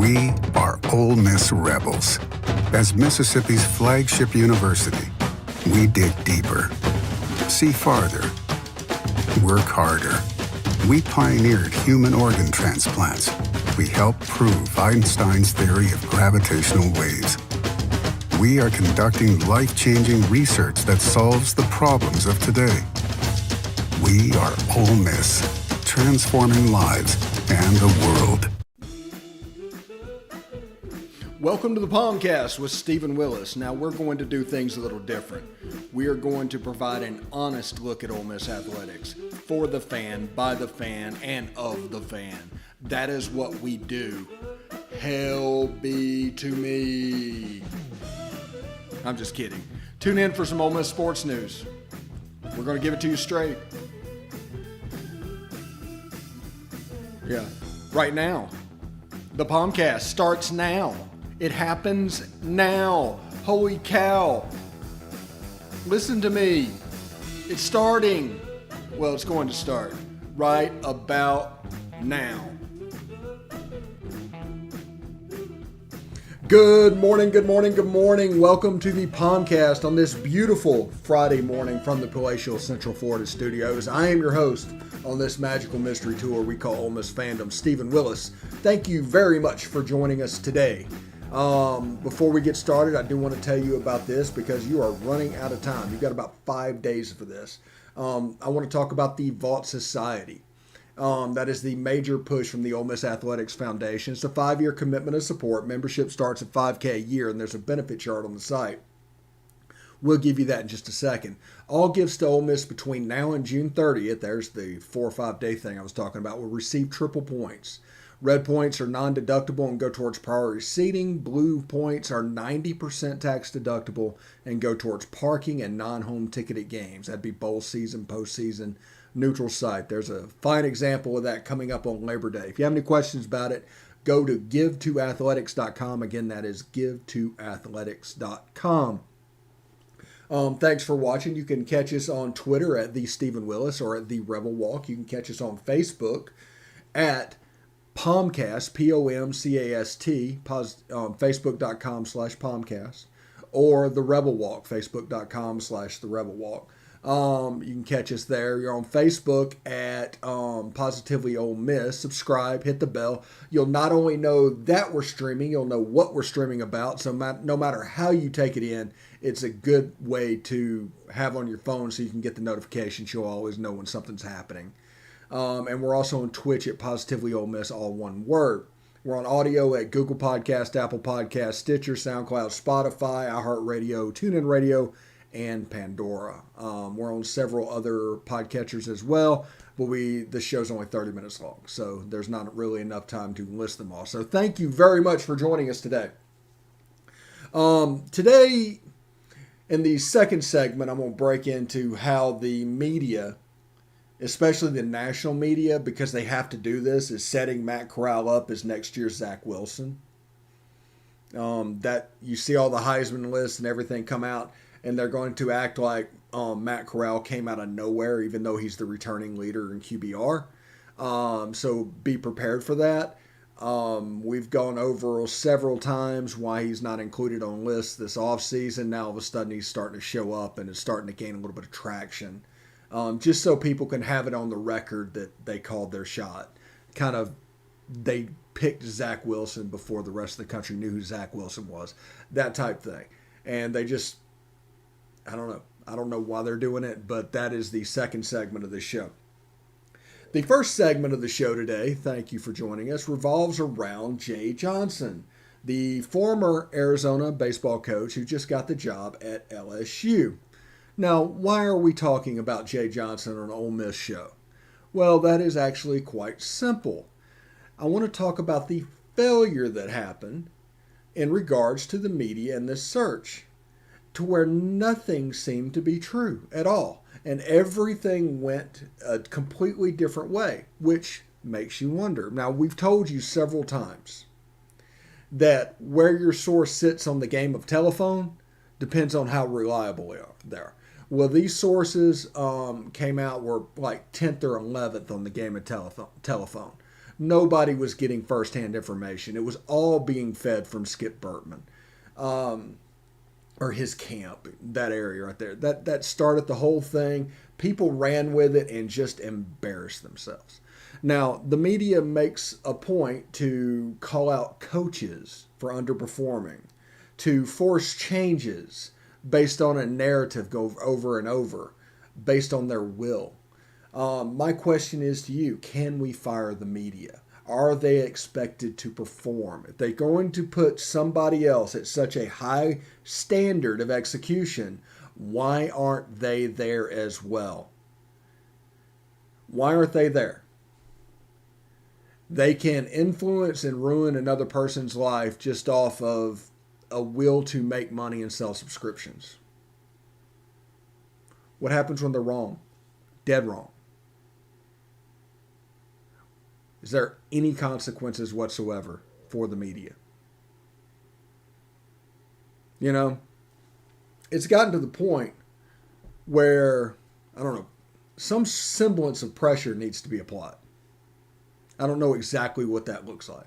We are Ole Miss Rebels. As Mississippi's flagship university, we dig deeper, see farther, work harder. We pioneered human organ transplants. We helped prove Einstein's theory of gravitational waves. We are conducting life-changing research that solves the problems of today. We are Ole Miss, transforming lives and the world. Welcome to the POMcast with Stephen Willis. Now we're going to do things a little different. We are going to provide an honest look at Ole Miss athletics for the fan, by the fan, and of the fan. That is what we do. Hell be to me. I'm just kidding. Tune in for some Ole Miss sports news. We're going to give it to you straight. Yeah, right now. The POMcast starts now. It happens now. Holy cow. Listen to me. It's starting. Well, it's going to start right about now. Good morning, good morning, good morning. Welcome to the POMcast on this beautiful Friday morning from the palatial Central Florida studios. I am your host on this magical mystery tour we call Ole Miss Fandom, Stephen Willis. Thank you very much for joining us today. Before we get started, I do want to tell you about this because you are running out of time. You've got about 5 days for this. I want to talk about the Vault Society. That is the major push from the Ole Miss Athletics Foundation. It's a 5-year commitment of support. Membership starts at $5,000 a year, and there's a benefit chart on the site. We'll give you that in just a second. All gifts to Ole Miss between now and June 30th, there's the 4 or 5 day thing I was talking about, will receive triple points. Red points are non-deductible and go towards priority seating. Blue points are 90% tax deductible and go towards parking and non-home ticketed games. That'd be bowl season, postseason, neutral site. There's a fine example of that coming up on Labor Day. If you have any questions about it, go to give2athletics.com. Again, that is give2athletics.com. Thanks for watching. You can catch us on Twitter at the Stephen Willis or at the Rebel Walk. You can catch us on Facebook at POMcast, POMcast, facebook.com/POMcast, or The Rebel Walk, facebook.com/The Rebel Walk. You can catch us there. You're on Facebook at Positively Ole Miss. Subscribe, hit the bell. You'll not only know that we're streaming, you'll know what we're streaming about. So no matter how you take it in, it's a good way to have on your phone so you can get the notifications. You'll always know when something's happening. And we're also on Twitch at Positively Ole Miss, all one word. We're on audio at Google Podcast, Apple Podcast, Stitcher, SoundCloud, Spotify, iHeartRadio, TuneIn Radio, and Pandora. We're on several other podcatchers as well, but this show's only 30 minutes long, so there's not really enough time to list them all. So thank you very much for joining us today. Today, in the second segment, I'm going to break into how the media, especially the national media, because they have to do this, is setting Matt Corral up as next year's Zach Wilson. That you see all the Heisman lists and everything come out, and they're going to act like Matt Corral came out of nowhere, even though he's the returning leader in QBR. So be prepared for that. We've gone over several times why he's not included on lists this offseason. Now all of a sudden he's starting to show up and it's starting to gain a little bit of traction. Just so people can have it on the record that they called their shot. They picked Zach Wilson before the rest of the country knew who Zach Wilson was. That type thing. And they just, I don't know. I don't know why they're doing it, but that is the second segment of this show. The first segment of the show today, thank you for joining us, revolves around Jay Johnson, the former Arizona baseball coach who just got the job at LSU. Now, why are we talking about Jay Johnson on an Ole Miss show? Well, that is actually quite simple. I want to talk about the failure that happened in regards to the media and this search, to where nothing seemed to be true at all. And everything went a completely different way, which makes you wonder. Now, we've told you several times that where your source sits on the game of telephone depends on how reliable they are. Well, these sources came out were like 10th or 11th on the game of telephone. Nobody was getting firsthand information. It was all being fed from Skip Bertman, or his camp, that area right there. That started the whole thing. People ran with it and just embarrassed themselves. Now, the media makes a point to call out coaches for underperforming, to force changes based on a narrative go over and over, based on their will. My question is to you, can we fire the media? Are they expected to perform? If they're going to put somebody else at such a high standard of execution, why aren't they there as well? Why aren't they there? They can influence and ruin another person's life just off of a will to make money and sell subscriptions. What happens when they're wrong? Dead wrong. Is there any consequences whatsoever for the media? You know, it's gotten to the point where, I don't know, some semblance of pressure needs to be applied. I don't know exactly what that looks like.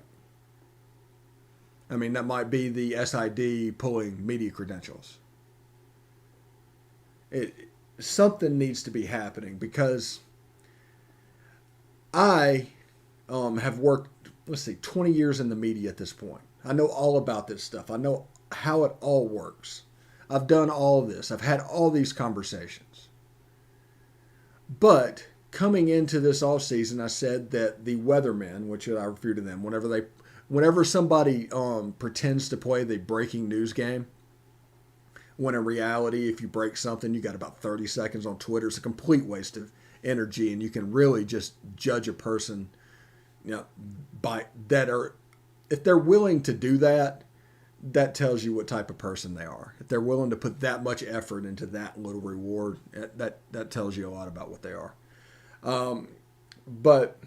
I mean, that might be the SID pulling media credentials. Something needs to be happening, because I have worked, 20 years in the media at this point. I know all about this stuff. I know how it all works. I've done all of this. I've had all these conversations. But coming into this off season, I said that the weathermen, which I refer to them, whenever somebody pretends to play the breaking news game, when in reality, if you break something, you got about 30 seconds on Twitter. It's a complete waste of energy, and you can really just judge a person, by that. Or if they're willing to do that, that tells you what type of person they are. If they're willing to put that much effort into that little reward, that tells you a lot about what they are. But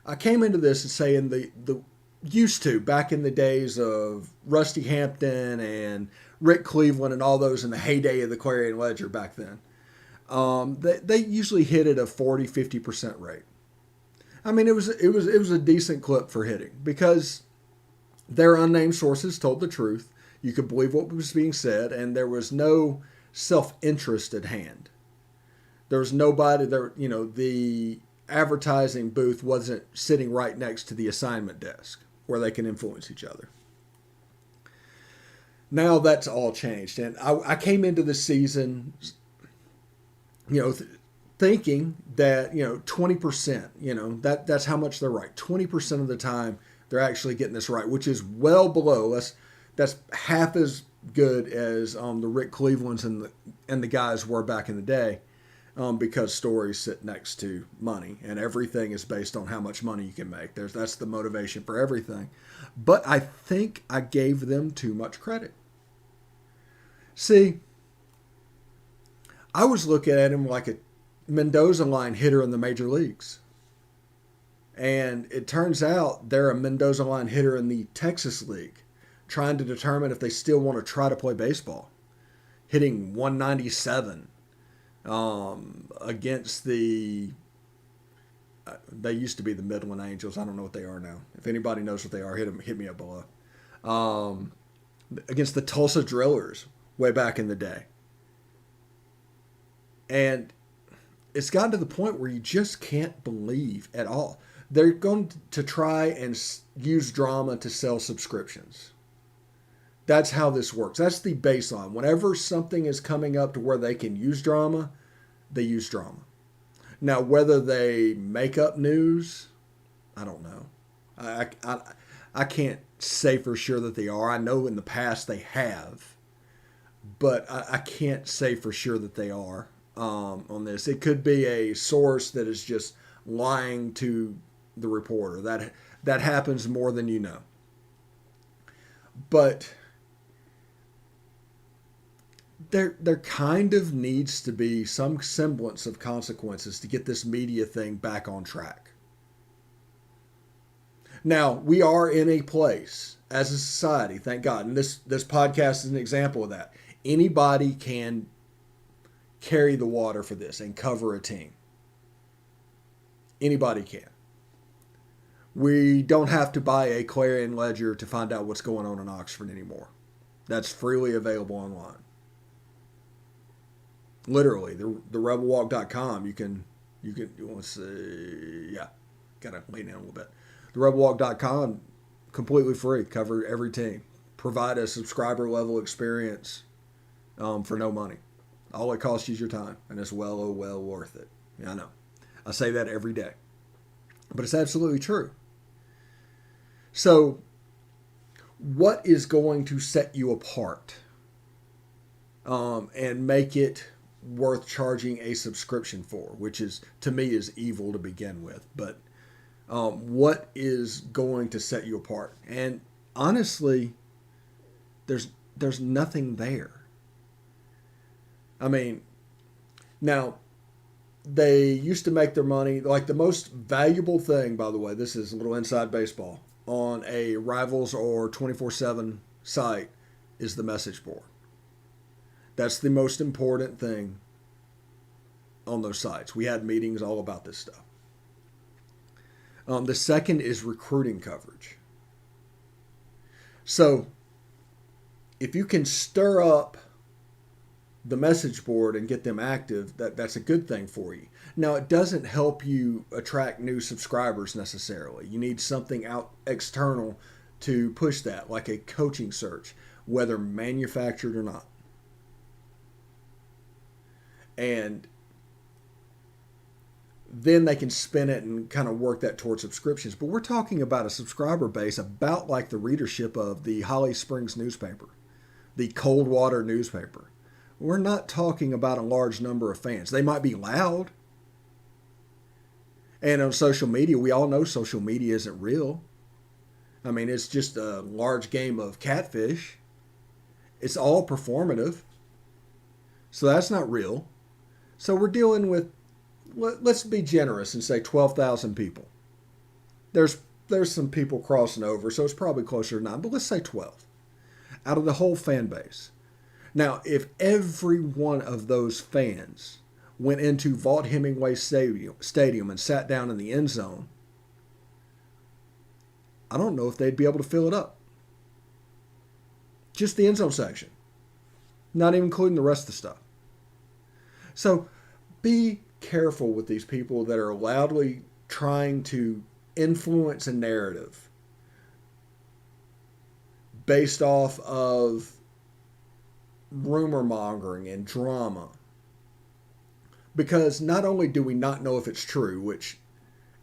I came into this and saying the used to, back in the days of Rusty Hampton and Rick Cleveland and all those in the heyday of the Clarion Ledger back then, they usually hit at a 40-50% rate. I mean, it was a decent clip for hitting, because their unnamed sources told the truth. You could believe what was being said, and there was no self-interest at hand. There was nobody there. The advertising booth wasn't sitting right next to the assignment desk where they can influence each other. Now that's all changed, and I came into the season, thinking that 20%, that's how much they're right. 20% of the time they're actually getting this right, which is well below us. That's half as good as the Rick Clevelands and the guys were back in the day, because stories sit next to money, and everything is based on how much money you can make. That's the motivation for everything. But I think I gave them too much credit. See, I was looking at him like a Mendoza line hitter in the major leagues. And it turns out they're a Mendoza line hitter in the Texas League, trying to determine if they still want to try to play baseball. Hitting 197 against they used to be the Midland Angels. I don't know what they are now. If anybody knows what they are, hit me up below. Against the Tulsa Drillers way back in the day. And it's gotten to the point where you just can't believe at all. They're going to try and use drama to sell subscriptions. That's how this works. That's the baseline. Whenever something is coming up to where they can use drama, they use drama. Now, whether they make up news, I don't know. I can't say for sure that they are. I know in the past they have, but I can't say for sure that they are on this. It could be a source that is just lying to the reporter. That happens more than you know. But there kind of needs to be some semblance of consequences to get this media thing back on track. Now, we are in a place as a society, thank God, and this podcast is an example of that. Anybody can carry the water for this and cover a team. Anybody can. We don't have to buy a Clarion Ledger to find out what's going on in Oxford anymore. That's freely available online. Literally, the rebelwalk.com, you can let's see, yeah, gotta lean in a little bit. The rebelwalk.com, completely free, cover every team, provide a subscriber level experience for no money. All it costs you is your time, and it's well worth it. Yeah, I know. I say that every day, but it's absolutely true. So, what is going to set you apart and make it worth charging a subscription for, which is, to me, is evil to begin with. But what is going to set you apart? And honestly, there's nothing there. I mean, now they used to make their money, like the most valuable thing, by the way, this is a little inside baseball, on a Rivals or 24/7 site is the message board. That's the most important thing on those sites. We had meetings all about this stuff. The second is recruiting coverage. So if you can stir up the message board and get them active, that's a good thing for you. Now, it doesn't help you attract new subscribers necessarily. You need something out external to push that, like a coaching search, whether manufactured or not. And then they can spin it and kind of work that towards subscriptions. But we're talking about a subscriber base about like the readership of the Holly Springs newspaper, the Coldwater newspaper. We're not talking about a large number of fans. They might be loud. And on social media, we all know social media isn't real. I mean, it's just a large game of catfish. It's all performative. So that's not real. So we're dealing with, let's be generous and say 12,000 people. There's some people crossing over, so it's probably closer to 9, but let's say 12 out of the whole fan base. Now, if every one of those fans went into Vaught Hemingway Stadium and sat down in the end zone, I don't know if they'd be able to fill it up. Just the end zone section. Not even including the rest of the stuff. So be careful with these people that are loudly trying to influence a narrative based off of rumor mongering and drama. Because not only do we not know if it's true, which,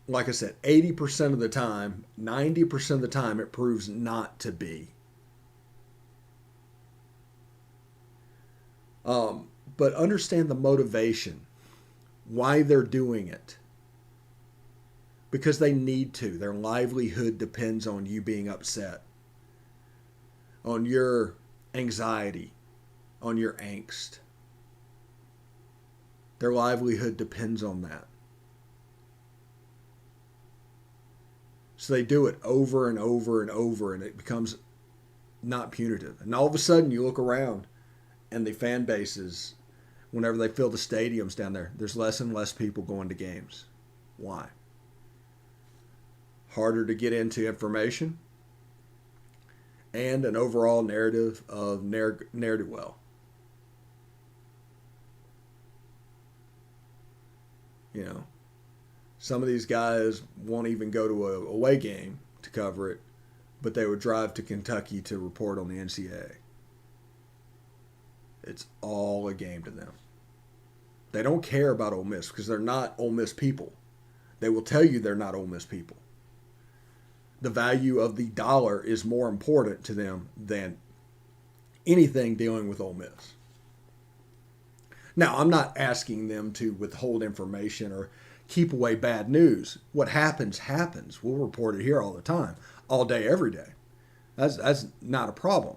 like I said, 80% of the time, 90% of the time, it proves not to be. But understand the motivation, why they're doing it. Because they need to. Their livelihood depends on you being upset, on your anxiety, on your angst. Their livelihood depends on that. So they do it over and over and over, and it becomes not punitive. And all of a sudden, you look around, and the fan bases, whenever they fill the stadiums down there, there's less and less people going to games. Why? Harder to get into information, and an overall narrative of ne'er-do-well. You know, some of these guys won't even go to a away game to cover it, but they would drive to Kentucky to report on the NCAA. It's all a game to them. They don't care about Ole Miss because they're not Ole Miss people. They will tell you they're not Ole Miss people. The value of the dollar is more important to them than anything dealing with Ole Miss. Now, I'm not asking them to withhold information or keep away bad news. What happens, happens. We'll report it here all the time, all day, every day. That's not a problem.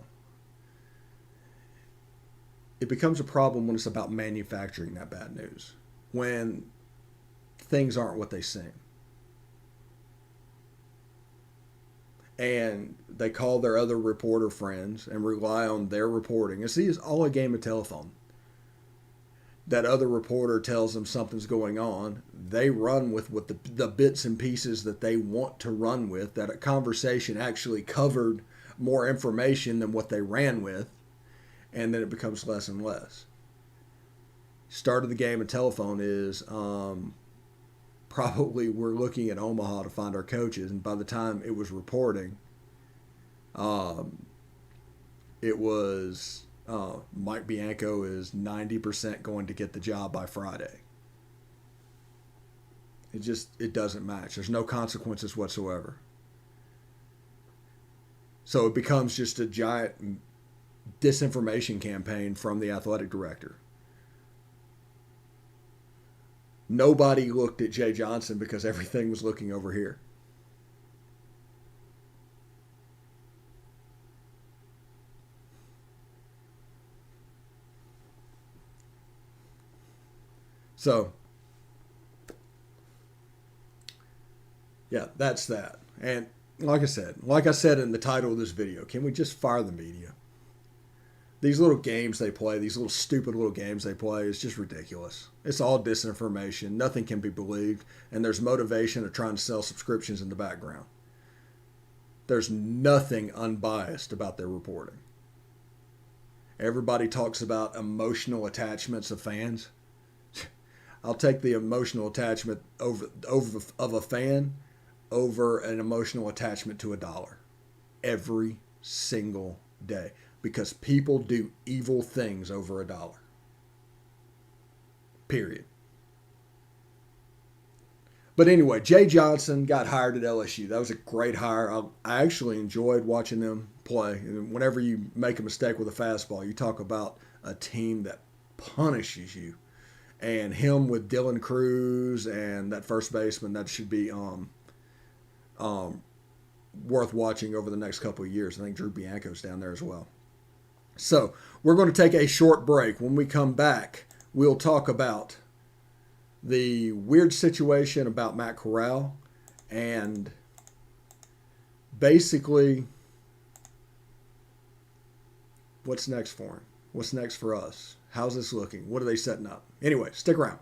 It becomes a problem when it's about manufacturing that bad news, when things aren't what they seem. And they call their other reporter friends and rely on their reporting. And see, it's all a game of telephone. That other reporter tells them something's going on. They run with what the bits and pieces that they want to run with. That a conversation actually covered more information than what they ran with, and then it becomes less and less. Start of the game of telephone is probably we're looking at Omaha to find our coaches, and by the time it was reporting, it was Mike Bianco is 90% going to get the job by Friday. It doesn't match. There's no consequences whatsoever. So it becomes just a giant disinformation campaign from the athletic director. Nobody looked at Jay Johnson because everything was looking over here. So, yeah, that's that. And like I said in the title of this video, can we just fire the media? These little games they play, these little stupid little games they play, is just ridiculous. It's all disinformation. Nothing can be believed. And there's motivation of trying to sell subscriptions in the background. There's nothing unbiased about their reporting. Everybody talks about emotional attachments of fans. I'll take the emotional attachment of a fan over an emotional attachment to $1 every single day, because people do evil things over $1. Period. But anyway, Jay Johnson got hired at LSU. That was a great hire. I actually enjoyed watching them play. And whenever you make a mistake with a fastball, you talk about a team that punishes you. And him with Dylan Cruz and that first baseman, that should be worth watching over the next couple of years. I think Drew Bianco's down there as well. So we're going to take a short break. When we come back, we'll talk about the weird situation about Matt Corral and basically what's next for him. What's next for us? How's this looking? What are they setting up? Anyway, stick around.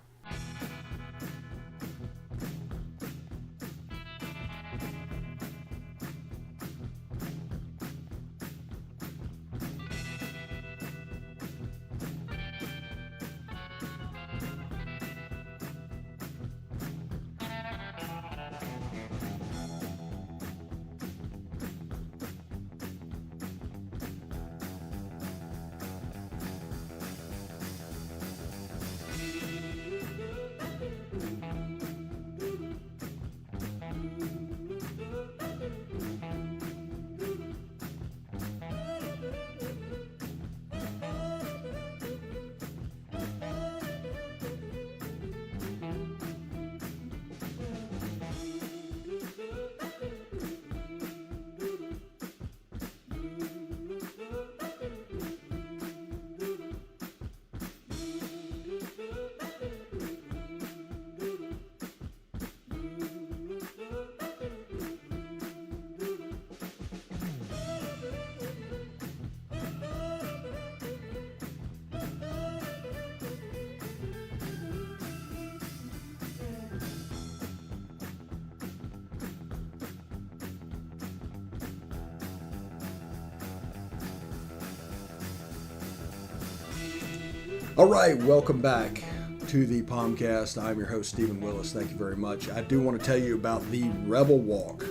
All right, welcome back to the POMcast. I'm your host, Stephen Willis. Thank you very much. I do want to tell you about the Rebel Walk.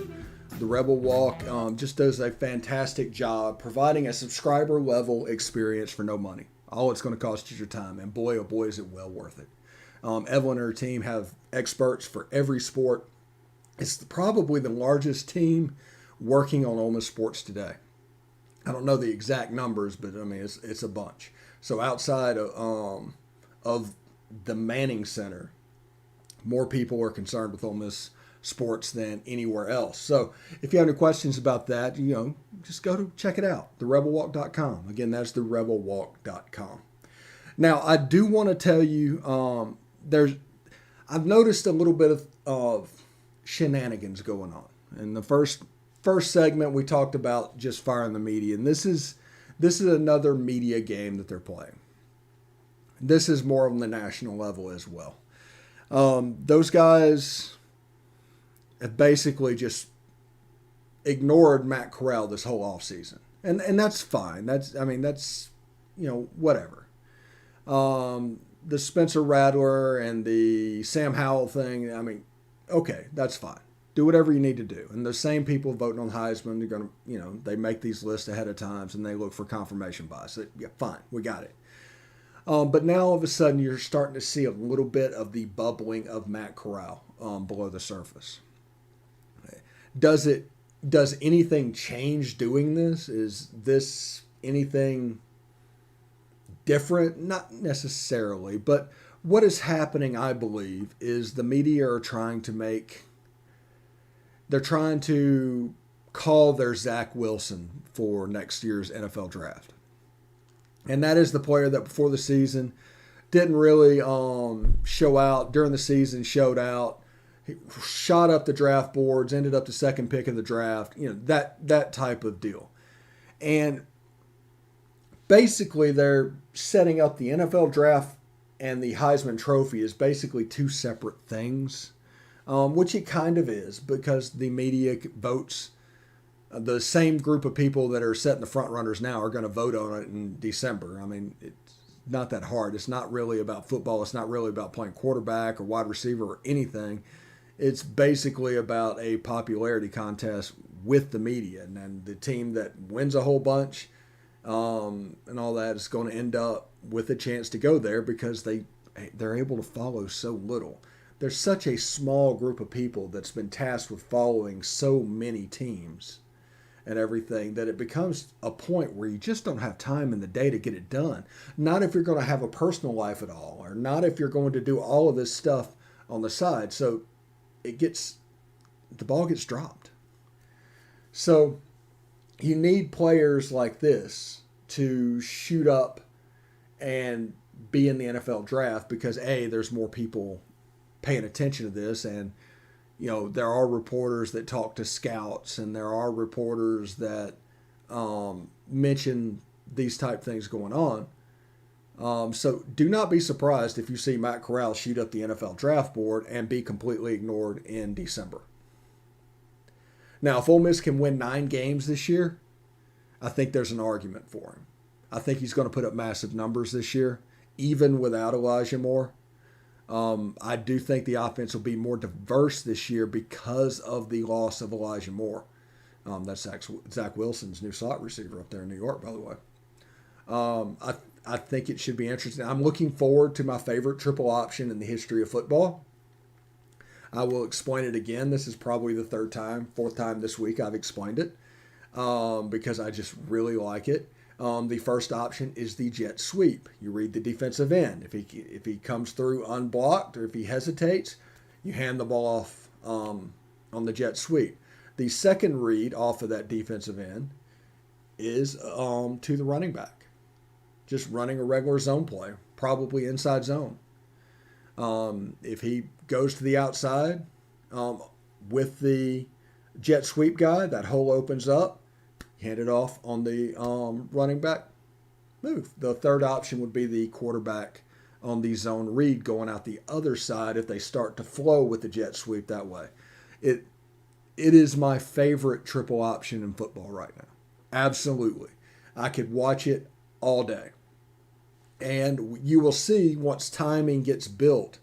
The Rebel Walk just does a fantastic job providing a subscriber level experience for no money. All it's going to cost is your time, and boy, oh boy, is it well worth it. Evelyn and her team have experts for every sport. It's probably the largest team working on Ole Miss sports today. I don't know the exact numbers, but I mean it's a bunch. So outside of the Manning Center, more people are concerned with Ole Miss sports than anywhere else. So if you have any questions about that, just go to check it out, therebelwalk.com. Again, that's therebelwalk.com. Now, I do want to tell you, I've noticed a little bit of shenanigans going on. In the first segment, we talked about just firing the media, and this is another media game that they're playing. This is more on the national level as well. Those guys have basically just ignored Matt Corral this whole offseason. And that's fine. That's whatever. The Spencer Rattler and the Sam Howell thing, okay, that's fine. Do whatever you need to do. And the same people voting on Heisman, they're going to, they make these lists ahead of times and they look for confirmation bias. Yeah, fine, we got it. But now all of a sudden you're starting to see a little bit of the bubbling of Matt Corral below the surface. Does anything change doing this? Is this anything different? Not necessarily, but what is happening, I believe, is the media are trying to call their Zach Wilson for next year's NFL draft. And that is the player that before the season didn't really show out. During the season, showed out. He shot up the draft boards, ended up the second pick of the draft. That type of deal. And basically, they're setting up the NFL draft and the Heisman Trophy as basically two separate things, which it kind of is because the media votes. The same group of people that are setting the front runners now are going to vote on it in December. It's not that hard. It's not really about football. It's not really about playing quarterback or wide receiver or anything. It's basically about a popularity contest with the media. And then the team that wins a whole bunch and all that is going to end up with a chance to go there because they're able to follow so little. There's such a small group of people that's been tasked with following so many teams and everything that it becomes a point where you just don't have time in the day to get it done. Not if you're going to have a personal life at all, or not if you're going to do all of this stuff on the side. So the ball gets dropped. So you need players like this to shoot up and be in the NFL draft because there's more people paying attention to this, and there are reporters that talk to scouts, and there are reporters that mention these type things going on. So do not be surprised if you see Matt Corral shoot up the NFL draft board and be completely ignored in December. Now, if Ole Miss can win 9 games this year, I think there's an argument for him. I think he's going to put up massive numbers this year, even without Elijah Moore. I do think the offense will be more diverse this year because of the loss of Elijah Moore. That's Zach Wilson's new slot receiver up there in New York, by the way. I think it should be interesting. I'm looking forward to my favorite triple option in the history of football. I will explain it again. This is probably the fourth time this week I've explained it because I just really like it. The first option is the jet sweep. You read the defensive end. If he comes through unblocked or if he hesitates, you hand the ball off on the jet sweep. The second read off of that defensive end is to the running back. Just running a regular zone play, probably inside zone. If he goes to the outside with the jet sweep guy, that hole opens up. Hand it off on the running back move. The third option would be the quarterback on the zone read going out the other side if they start to flow with the jet sweep that way. It is my favorite triple option in football right now. Absolutely. I could watch it all day. And you will see once timing gets built,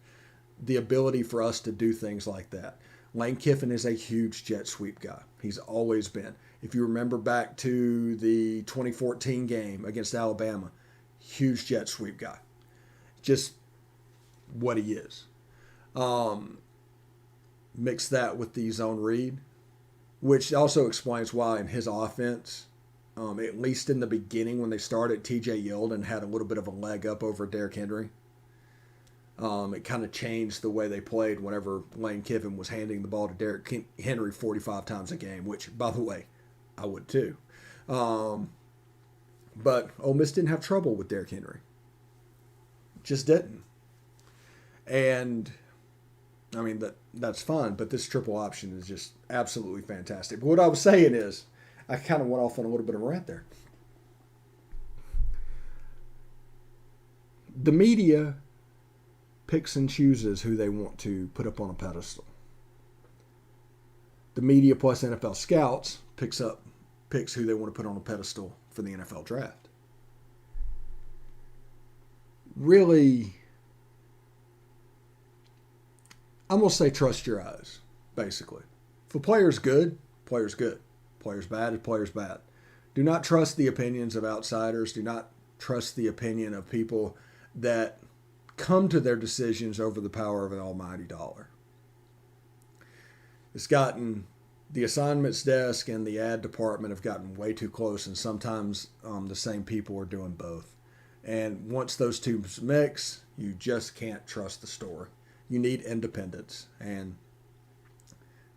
the ability for us to do things like that. Lane Kiffin is a huge jet sweep guy. He's always been. If you remember back to the 2014 game against Alabama, huge jet sweep guy. Just what he is. Mix that with the zone read, which also explains why in his offense, at least in the beginning when they started, TJ Yeldon had a little bit of a leg up over Derrick Henry. It kind of changed the way they played whenever Lane Kiffin was handing the ball to Derrick Henry 45 times a game, which, by the way, I would too. But Ole Miss didn't have trouble with Derrick Henry. Just didn't. And, that's fine, but this triple option is just absolutely fantastic. But what I was saying is, I kind of went off on a little bit of a rant there. the media picks and chooses who they want to put up on a pedestal. The media plus NFL scouts picks who they want to put on a pedestal for the NFL draft. Really, I'm going to say trust your eyes, basically. If a player's good, player's good. Player's bad, player's bad. Do not trust the opinions of outsiders. Do not trust the opinion of people that come to their decisions over the power of an almighty dollar. It's gotten, the assignments desk and the ad department have gotten way too close, and sometimes the same people are doing both. And once those two mix, you just can't trust the story. You need independence, and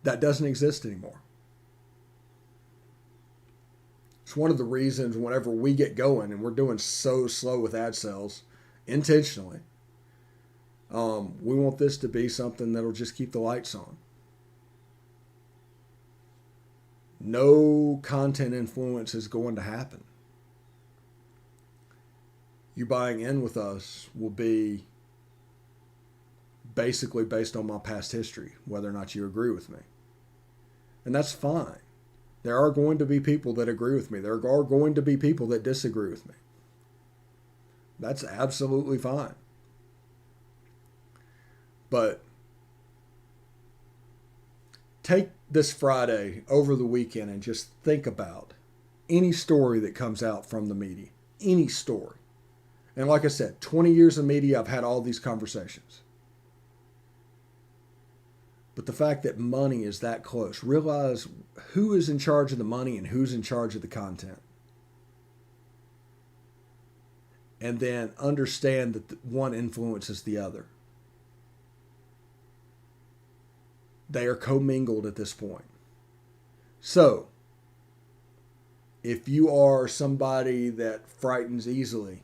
that doesn't exist anymore. It's one of the reasons whenever we get going, and we're doing so slow with ad sales, intentionally, we want this to be something that'll just keep the lights on. No content influence is going to happen. You buying in with us will be basically based on my past history, whether or not you agree with me. And that's fine. There are going to be people that agree with me. There are going to be people that disagree with me. That's absolutely fine. But take this Friday over the weekend and just think about any story that comes out from the media. Any story. And like I said, 20 years of media, I've had all these conversations. But the fact that money is that close, realize who is in charge of the money and who's in charge of the content. And then understand that one influences the other. They are commingled at this point. So, if you are somebody that frightens easily,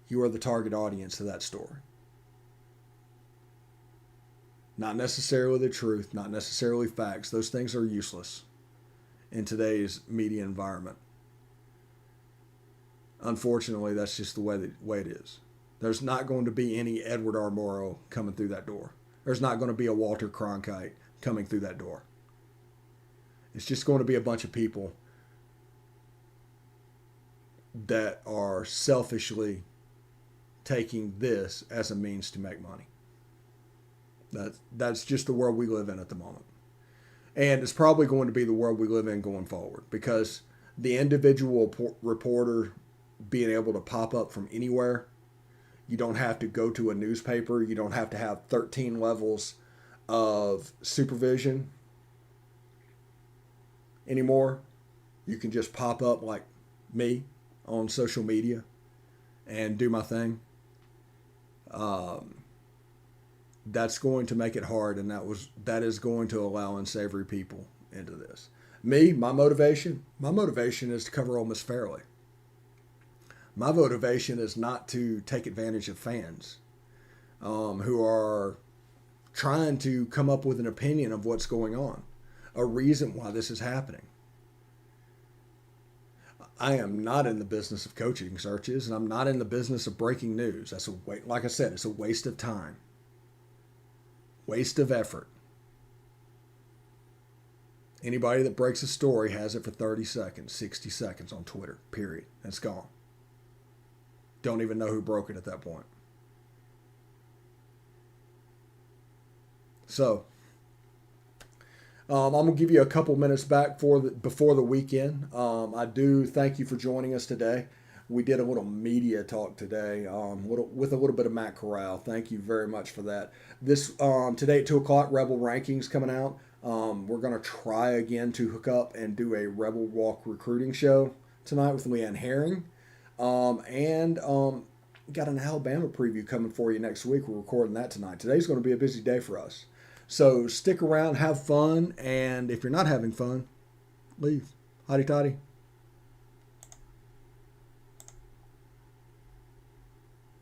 you are the target audience of that story. Not necessarily the truth, not necessarily facts. Those things are useless in today's media environment. Unfortunately, that's just the way it is. There's not going to be any Edward R. Murrow coming through that door. There's not going to be a Walter Cronkite coming through that door. It's just going to be a bunch of people that are selfishly taking this as a means to make money. That's just the world we live in at the moment. And it's probably going to be the world we live in going forward, because the individual reporter being able to pop up from anywhere, you don't have to go to a newspaper. You don't have to have 13 levels of supervision anymore. You can just pop up like me on social media and do my thing. That's going to make it hard, and that is going to allow unsavory people into this. Me, my motivation is to cover Ole Miss fairly. My motivation is not to take advantage of fans who are trying to come up with an opinion of what's going on, a reason why this is happening. I am not in the business of coaching searches, and I'm not in the business of breaking news. Like I said, it's a waste of time. Waste of effort. Anybody that breaks a story has it for 30 seconds, 60 seconds on Twitter, period. It's gone. Don't even know who broke it at that point. So, I'm going to give you a couple minutes back before the weekend. I do thank you for joining us today. We did a little media talk today with a little bit of Matt Corral. Thank you very much for that. This today at 2 o'clock, Rebel Rankings coming out. We're going to try again to hook up and do a Rebel Walk recruiting show tonight with Leanne Herring. And got an Alabama preview coming for you next week. We're recording that tonight. Today's going to be a busy day for us. So stick around, have fun, and if you're not having fun, leave. Hotty toddy.